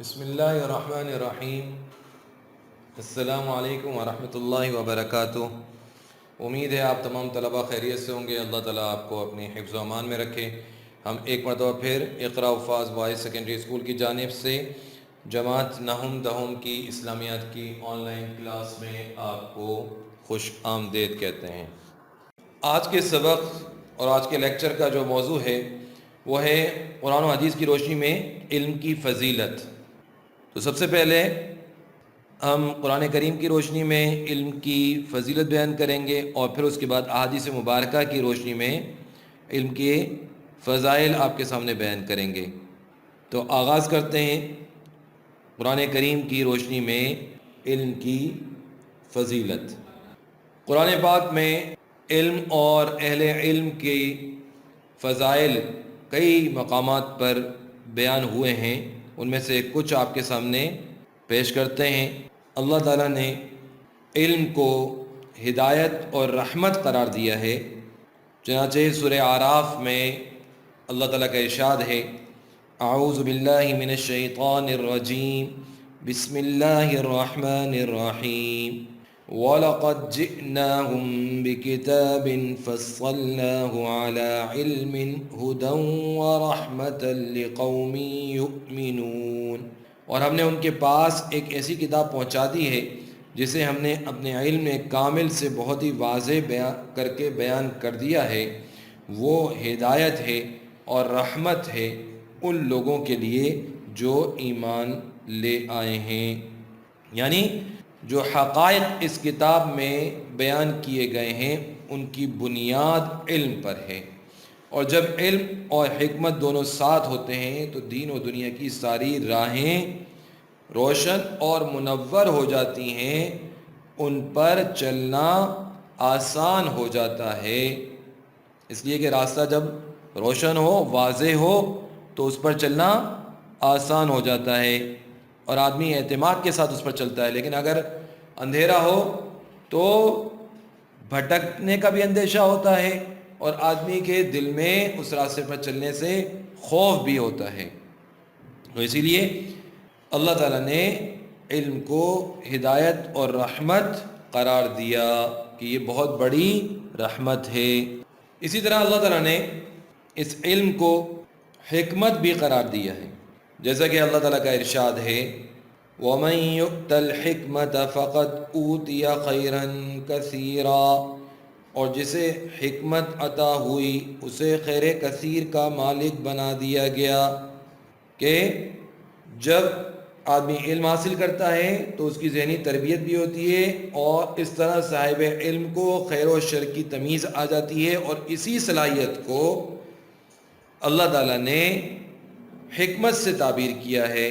بسم اللہ الرحمن الرحیم۔ السلام علیکم ورحمۃ اللہ وبرکاتہ۔ امید ہے آپ تمام طلبہ خیریت سے ہوں گے۔ اللہ تعالیٰ آپ کو اپنی حفظ و امان میں رکھے۔ ہم ایک مرتبہ پھر اقرا حفاظ بوائز سیکنڈری اسکول کی جانب سے جماعت نہم دہم کی اسلامیات کی آن لائن کلاس میں آپ کو خوش آمدید کہتے ہیں۔ آج کے سبق اور آج کے لیکچر کا جو موضوع ہے وہ ہے قرآن و حدیث کی روشنی میں علم کی فضیلت۔ تو سب سے پہلے ہم قرآن کریم کی روشنی میں علم کی فضیلت بیان کریں گے اور پھر اس کے بعد احادیث مبارکہ کی روشنی میں علم کے فضائل آپ کے سامنے بیان کریں گے۔ تو آغاز کرتے ہیں قرآن کریم کی روشنی میں علم کی فضیلت۔ قرآن پاک میں علم اور اہل علم کی فضائل کئی مقامات پر بیان ہوئے ہیں، ان میں سے کچھ آپ کے سامنے پیش کرتے ہیں۔ اللہ تعالیٰ نے علم کو ہدایت اور رحمت قرار دیا ہے، چنانچہ سورہ اعراف میں اللہ تعالیٰ کا ارشاد ہے، اعوذ باللہ من الشیطان الرجیم، بسم اللہ الرحمن الرحیم، وَلَقَدْ جِئْنَاهُمْ بِكِتَابٍ فَصَّلْنَاهُ عَلَى عِلْمٍ هُدًى وَرَحْمَةً لِقَوْمٍ يُؤْمِنُونَ۔ اور ہم نے ان کے پاس ایک ایسی کتاب پہنچا دی ہے جسے ہم نے اپنے علم کامل سے بہت ہی واضح کر کے بیان کر دیا ہے۔ وہ ہدایت ہے اور رحمت ہے ان لوگوں کے لیے جو ایمان لے آئے ہیں، یعنی جو حقائق اس کتاب میں بیان کیے گئے ہیں ان کی بنیاد علم پر ہے، اور جب علم اور حکمت دونوں ساتھ ہوتے ہیں تو دین و دنیا کی ساری راہیں روشن اور منور ہو جاتی ہیں، ان پر چلنا آسان ہو جاتا ہے، اس لیے کہ راستہ جب روشن ہو، واضح ہو تو اس پر چلنا آسان ہو جاتا ہے اور آدمی اعتماد کے ساتھ اس پر چلتا ہے۔ لیکن اگر اندھیرا ہو تو بھٹکنے کا بھی اندیشہ ہوتا ہے اور آدمی کے دل میں اس راستے پر چلنے سے خوف بھی ہوتا ہے۔ تو اسی لیے اللہ تعالیٰ نے علم کو ہدایت اور رحمت قرار دیا کہ یہ بہت بڑی رحمت ہے۔ اسی طرح اللہ تعالیٰ نے اس علم کو حکمت بھی قرار دیا ہے، جیسا کہ اللہ تعالیٰ کا ارشاد ہے، وَمَن يُؤْتَ الْحِكْمَةَ فَقَدْ أُوتِيَ خَيْرًا كَثِيرًا، اور جسے حکمت عطا ہوئی اسے خیر کثیر کا مالک بنا دیا گیا، کہ جب آدمی علم حاصل کرتا ہے تو اس کی ذہنی تربیت بھی ہوتی ہے اور اس طرح صاحب علم کو خیر و شر کی تمیز آ جاتی ہے، اور اسی صلاحیت کو اللہ تعالیٰ نے حکمت سے تعبیر کیا ہے،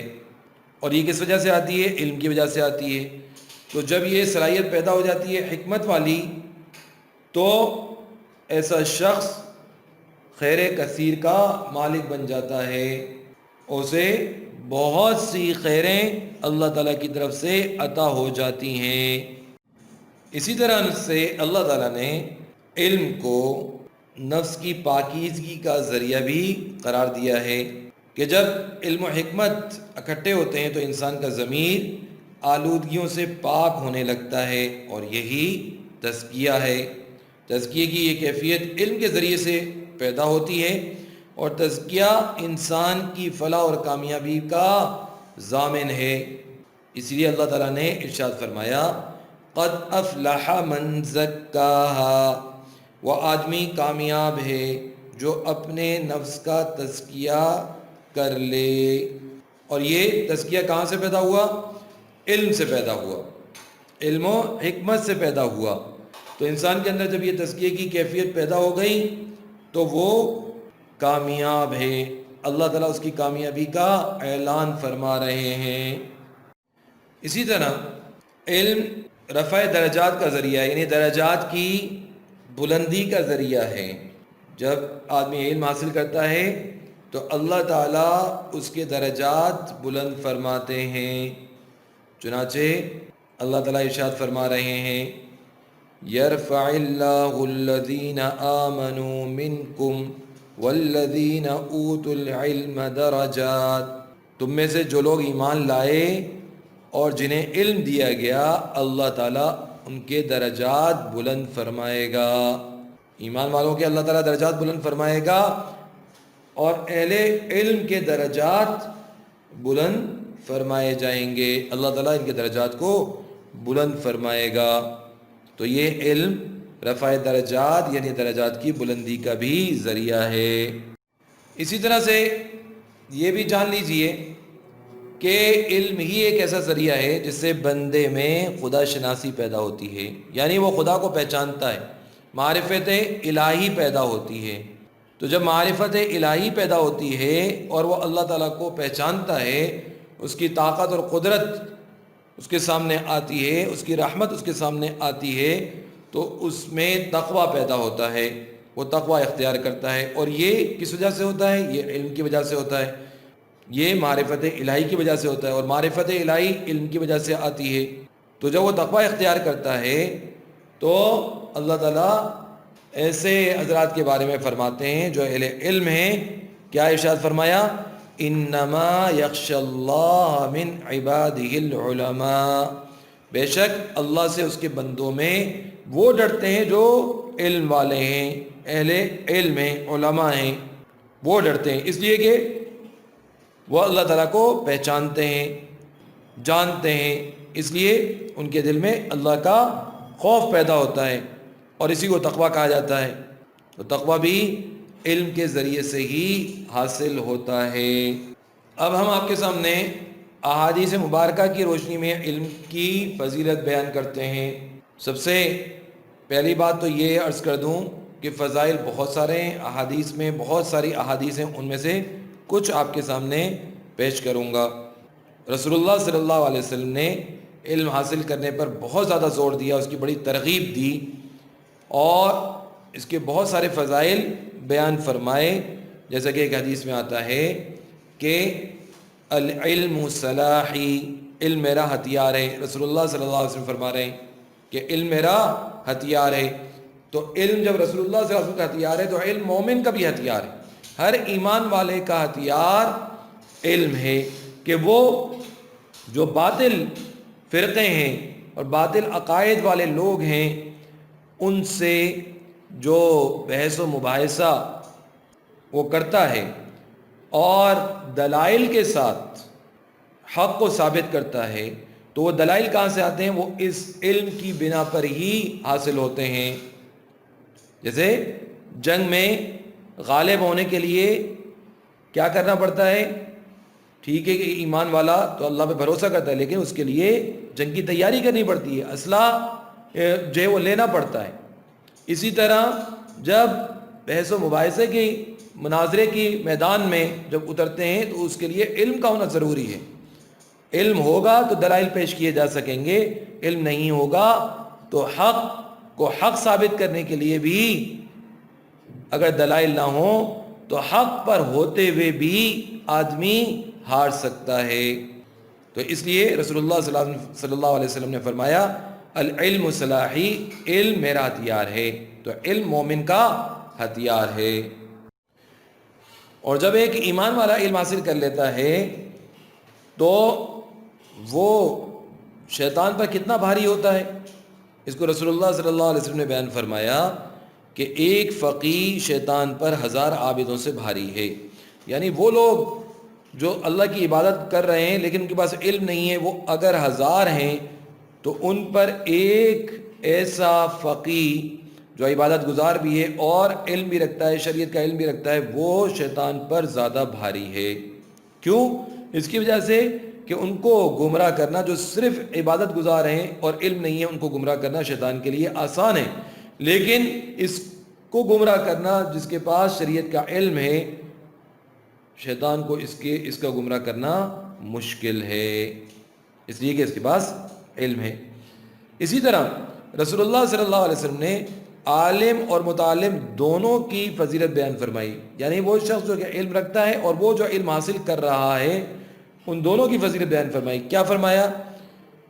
اور یہ کس وجہ سے آتی ہے؟ علم کی وجہ سے آتی ہے۔ تو جب یہ صلاحیت پیدا ہو جاتی ہے حکمت والی تو ایسا شخص خیر کثیر کا مالک بن جاتا ہے، اسے بہت سی خیریں اللہ تعالیٰ کی طرف سے عطا ہو جاتی ہیں۔ اسی طرح سے اللہ تعالیٰ نے علم کو نفس کی پاکیزگی کا ذریعہ بھی قرار دیا ہے، کہ جب علم و حکمت اکٹھے ہوتے ہیں تو انسان کا ضمیر آلودگیوں سے پاک ہونے لگتا ہے، اور یہی تزکیہ ہے۔ تزکیے کی یہ کیفیت علم کے ذریعے سے پیدا ہوتی ہے، اور تزکیہ انسان کی فلاح اور کامیابی کا ضامن ہے۔ اس لیے اللہ تعالیٰ نے ارشاد فرمایا، قد افلح من زکاہا، وہ آدمی کامیاب ہے جو اپنے نفس کا تزکیہ کر لے۔ اور یہ تزکیہ کہاں سے پیدا ہوا؟ علم سے پیدا ہوا، علم و حکمت سے پیدا ہوا۔ تو انسان کے اندر جب یہ تزکیے کی کیفیت پیدا ہو گئی تو وہ کامیاب ہے، اللہ تعالیٰ اس کی کامیابی کا اعلان فرما رہے ہیں۔ اسی طرح علم رفع درجات کا ذریعہ، یعنی درجات کی بلندی کا ذریعہ ہے۔ جب آدمی علم حاصل کرتا ہے تو اللہ تعالیٰ اس کے درجات بلند فرماتے ہیں، چنانچہ اللہ تعالیٰ ارشاد فرما رہے ہیں، یرفع اللہ الذین آمنوا منکم والذین اوتوا العلم درجات، تم میں سے جو لوگ ایمان لائے اور جنہیں علم دیا گیا اللہ تعالیٰ ان کے درجات بلند فرمائے گا. ایمان والوں کے اللہ تعالیٰ درجات بلند فرمائے گا اور اہل علم کے درجات بلند فرمائے جائیں گے. اللہ تعالیٰ ان کے درجات کو بلند فرمائے گا. تو یہ علم رفع درجات یعنی درجات کی بلندی کا بھی ذریعہ ہے. اسی طرح سے یہ بھی جان لیجئے کہ علم ہی ایک ایسا ذریعہ ہے جس سے بندے میں خدا شناسی پیدا ہوتی ہے، یعنی وہ خدا کو پہچانتا ہے، معرفت الہی پیدا ہوتی ہے. تو جب معرفت الہی پیدا ہوتی ہے اور وہ اللہ تعالیٰ کو پہچانتا ہے، اس کی طاقت اور قدرت اس کے سامنے آتی ہے، اس کی رحمت اس کے سامنے آتی ہے، تو اس میں تقویٰ پیدا ہوتا ہے، وہ تقویٰ اختیار کرتا ہے. اور یہ کس وجہ سے ہوتا ہے؟ یہ علم کی وجہ سے ہوتا ہے، یہ معرفت الہی کی وجہ سے ہوتا ہے. اور معرفت الہی علم کی وجہ سے آتی ہے. تو جب وہ تقویٰ اختیار کرتا ہے تو اللہ تعالیٰ ایسے حضرات کے بارے میں فرماتے ہیں جو اہل علم ہیں. کیا ارشاد فرمایا؟ انما یخشی اللہ من عبادہ العلماء، بے شک اللہ سے اس کے بندوں میں وہ ڈرتے ہیں جو علم والے ہیں، اہل علم ہیں، علماء ہیں، وہ ڈرتے ہیں. اس لیے کہ وہ اللہ تعالیٰ کو پہچانتے ہیں، جانتے ہیں، اس لیے ان کے دل میں اللہ کا خوف پیدا ہوتا ہے اور اسی کو تقویٰ کہا جاتا ہے. تو تقویٰ بھی علم کے ذریعے سے ہی حاصل ہوتا ہے. اب ہم آپ کے سامنے احادیث مبارکہ کی روشنی میں علم کی فضیلت بیان کرتے ہیں. سب سے پہلی بات تو یہ عرض کر دوں کہ فضائل بہت سارے ہیں، احادیث میں بہت ساری احادیث ہیں، ان میں سے کچھ آپ کے سامنے پیش کروں گا. رسول اللہ صلی اللہ علیہ وسلم نے علم حاصل کرنے پر بہت زیادہ زور دیا، اس کی بڑی ترغیب دی اور اس کے بہت سارے فضائل بیان فرمائے. جیسا کہ ایک حدیث میں آتا ہے کہ العلم سلاحی، علم میرا ہتھیار ہے. رسول اللہ صلی اللہ علیہ وسلم فرما رہے ہیں کہ علم میرا ہتھیار ہے. تو علم جب رسول اللہ صلی اللہ علیہ وسلم کا ہتھیار ہے تو علم مومن کا بھی ہتھیار ہے. ہر ایمان والے کا ہتھیار علم ہے کہ وہ جو باطل فرقے ہیں اور باطل عقائد والے لوگ ہیں ان سے جو بحث و مباحثہ وہ کرتا ہے اور دلائل کے ساتھ حق کو ثابت کرتا ہے، تو وہ دلائل کہاں سے آتے ہیں؟ وہ اس علم کی بنا پر ہی حاصل ہوتے ہیں. جیسے جنگ میں غالب ہونے کے لیے کیا کرنا پڑتا ہے؟ ٹھیک ہے کہ ایمان والا تو اللہ پہ بھروسہ کرتا ہے، لیکن اس کے لیے جنگ کی تیاری کرنی پڑتی ہے، اسلحہ جو ہے وہ لینا پڑتا ہے. اسی طرح جب بحث و مباحثے کی مناظرے کی میدان میں جب اترتے ہیں تو اس کے لیے علم کا ہونا ضروری ہے. علم ہوگا تو دلائل پیش کیے جا سکیں گے، علم نہیں ہوگا تو حق کو حق ثابت کرنے کے لیے بھی اگر دلائل نہ ہوں تو حق پر ہوتے ہوئے بھی آدمی ہار سکتا ہے. تو اس لیے رسول اللہ صلی اللہ علیہ وسلم نے فرمایا العلم سلاحی، علم میرا ہتھیار ہے. تو علم مومن کا ہتھیار ہے. اور جب ایک ایمان والا علم حاصل کر لیتا ہے تو وہ شیطان پر کتنا بھاری ہوتا ہے. اس کو رسول اللہ صلی اللہ علیہ وسلم نے بیان فرمایا کہ ایک فقیہ شیطان پر 1000 عابدوں سے بھاری ہے. یعنی وہ لوگ جو اللہ کی عبادت کر رہے ہیں لیکن ان کے پاس علم نہیں ہے، وہ اگر 1000 ہیں تو ان پر ایک ایسا فقیہ جو عبادت گزار بھی ہے اور علم بھی رکھتا ہے، شریعت کا علم بھی رکھتا ہے، وہ شیطان پر زیادہ بھاری ہے. کیوں؟ اس کی وجہ سے کہ ان کو گمراہ کرنا، جو صرف عبادت گزار ہیں اور علم نہیں ہے، ان کو گمراہ کرنا شیطان کے لیے آسان ہے، لیکن اس کو گمراہ کرنا جس کے پاس شریعت کا علم ہے، شیطان کو اس کا گمراہ کرنا مشکل ہے، اس لیے کہ اس کے پاس علم ہے. اسی طرح رسول اللہ صلی اللہ علیہ وسلم نے عالم اور متعلم دونوں کی فضیلت بیان فرمائی. یعنی وہ شخص جو کہ علم رکھتا ہے اور وہ جو علم حاصل کر رہا ہے، ان دونوں کی فضیلت بیان فرمائی. کیا فرمایا؟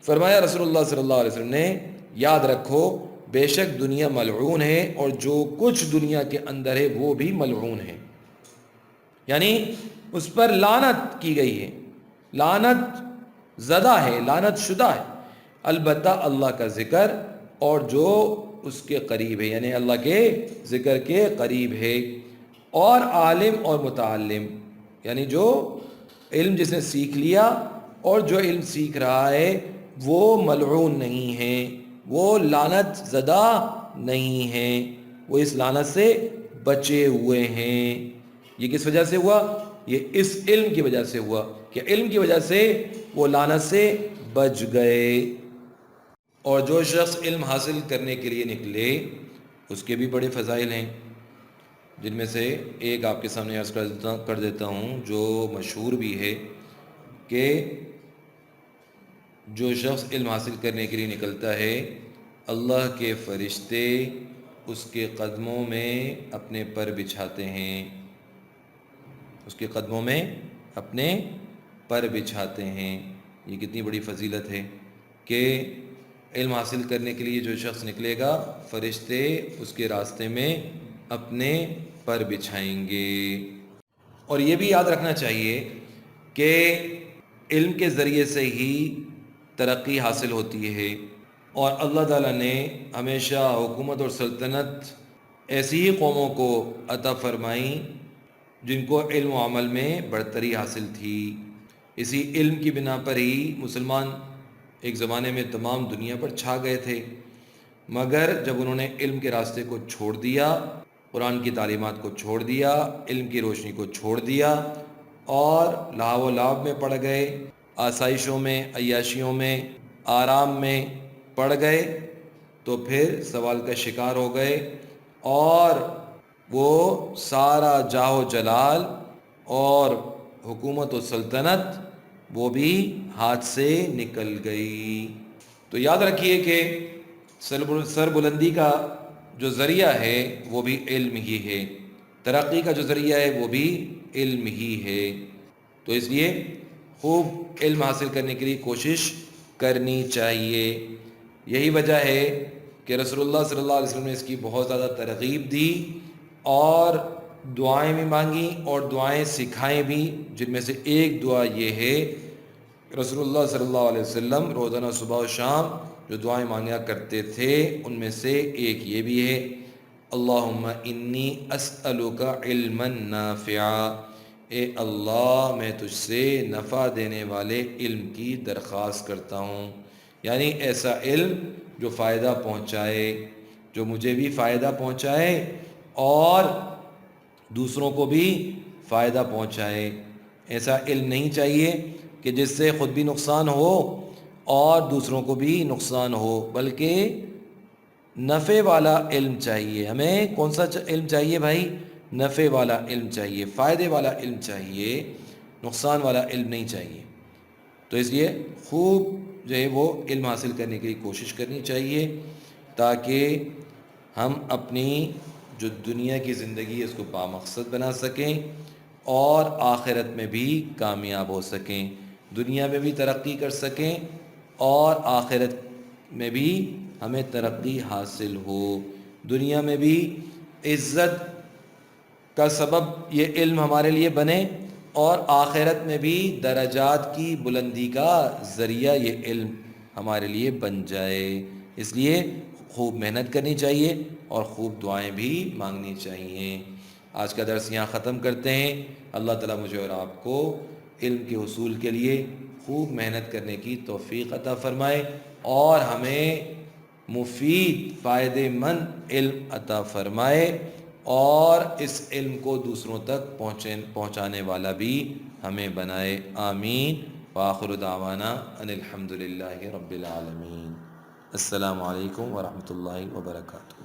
فرمایا رسول اللہ صلی اللہ علیہ وسلم نے یاد رکھو بے شک دنیا ملعون ہے اور جو کچھ دنیا کے اندر ہے وہ بھی ملعون ہے. یعنی اس پر لعنت کی گئی ہے. لعنت زدہ ہے، لعنت شدہ ہے، البتہ اللہ کا ذکر اور جو اس کے قریب ہے، یعنی اللہ کے ذکر کے قریب ہے، اور عالم اور متعلم، یعنی جو علم جس نے سیکھ لیا اور جو علم سیکھ رہا ہے وہ ملعون نہیں ہے، وہ لعنت زدہ نہیں ہے، وہ اس لعنت سے بچے ہوئے ہیں۔ یہ کس وجہ سے ہوا؟ یہ اس علم کی وجہ سے ہوا کہ علم کی وجہ سے وہ لعنت سے بچ گئے۔ اور جو شخص علم حاصل کرنے کے لیے نکلے اس کے بھی بڑے فضائل ہیں، جن میں سے ایک آپ کے سامنے عرض کر دیتا ہوں جو مشہور بھی ہے کہ جو شخص علم حاصل کرنے کے لیے نکلتا ہے اللہ کے فرشتے اس کے قدموں میں اپنے پر بچھاتے ہیں، اس کے قدموں میں اپنے پر بچھاتے ہیں۔ یہ کتنی بڑی فضیلت ہے کہ علم حاصل کرنے کے لیے جو شخص نکلے گا فرشتے اس کے راستے میں اپنے پر بچھائیں گے۔ اور یہ بھی یاد رکھنا چاہیے کہ علم کے ذریعے سے ہی ترقی حاصل ہوتی ہے، اور اللہ تعالیٰ نے ہمیشہ حکومت اور سلطنت ایسی ہی قوموں کو عطا فرمائی جن کو علم و عمل میں برتری حاصل تھی۔ اسی علم کی بنا پر ہی مسلمان ایک زمانے میں تمام دنیا پر چھا گئے تھے، مگر جب انہوں نے علم کے راستے کو چھوڑ دیا، قرآن کی تعلیمات کو چھوڑ دیا، علم کی روشنی کو چھوڑ دیا اور لہو و لعب میں پڑ گئے، آسائشوں میں، عیاشیوں میں، آرام میں پڑ گئے، تو پھر سوال کا شکار ہو گئے اور وہ سارا جاہ و جلال اور حکومت و سلطنت وہ بھی ہاتھ سے نکل گئی۔ تو یاد رکھیے کہ سر بلندی کا جو ذریعہ ہے وہ بھی علم ہی ہے، ترقی کا جو ذریعہ ہے وہ بھی علم ہی ہے۔ تو اس لیے خوب علم حاصل کرنے کے لیے کوشش کرنی چاہیے۔ یہی وجہ ہے کہ رسول اللہ صلی اللہ علیہ وسلم نے اس کی بہت زیادہ ترغیب دی اور دعائیں بھی مانگیں اور دعائیں سکھائیں بھی، جن میں سے ایک دعا یہ ہے، رسول اللہ صلی اللہ علیہ وسلم روزانہ صبح و شام جو دعائیں مانگا کرتے تھے ان میں سے ایک یہ بھی ہے، اللہم انی اسألک علما نافعا، اے اللہ میں تجھ سے نفع دینے والے علم کی درخواست کرتا ہوں، یعنی ایسا علم جو فائدہ پہنچائے، جو مجھے بھی فائدہ پہنچائے اور دوسروں کو بھی فائدہ پہنچائے۔ ایسا علم نہیں چاہیے کہ جس سے خود بھی نقصان ہو اور دوسروں کو بھی نقصان ہو، بلکہ نفع والا علم چاہیے۔ ہمیں کون سا علم چاہیے بھائی؟ نفع والا علم چاہیے، فائدے والا علم چاہیے، نقصان والا علم نہیں چاہیے۔ تو اس لیے خوب جو ہے وہ علم حاصل کرنے کی کوشش کرنی چاہیے تاکہ ہم اپنی جو دنیا کی زندگی ہے اس کو بامقصد بنا سکیں اور آخرت میں بھی کامیاب ہو سکیں، دنیا میں بھی ترقی کر سکیں اور آخرت میں بھی ہمیں ترقی حاصل ہو، دنیا میں بھی عزت کا سبب یہ علم ہمارے لیے بنے اور آخرت میں بھی درجات کی بلندی کا ذریعہ یہ علم ہمارے لیے بن جائے۔ اس لیے خوب محنت کرنی چاہیے اور خوب دعائیں بھی مانگنی چاہیے۔ آج کا درس یہاں ختم کرتے ہیں۔ اللہ تعالیٰ مجھے اور آپ کو علم کے حصول کے لیے خوب محنت کرنے کی توفیق عطا فرمائے اور ہمیں مفید فائدہ مند علم عطا فرمائے اور اس علم کو دوسروں تک پہنچانے والا بھی ہمیں بنائے، آمین۔ وآخر دعوانا ان الحمد للہ رب العالمین۔ السلام علیکم ورحمۃ اللہ وبرکاتہ۔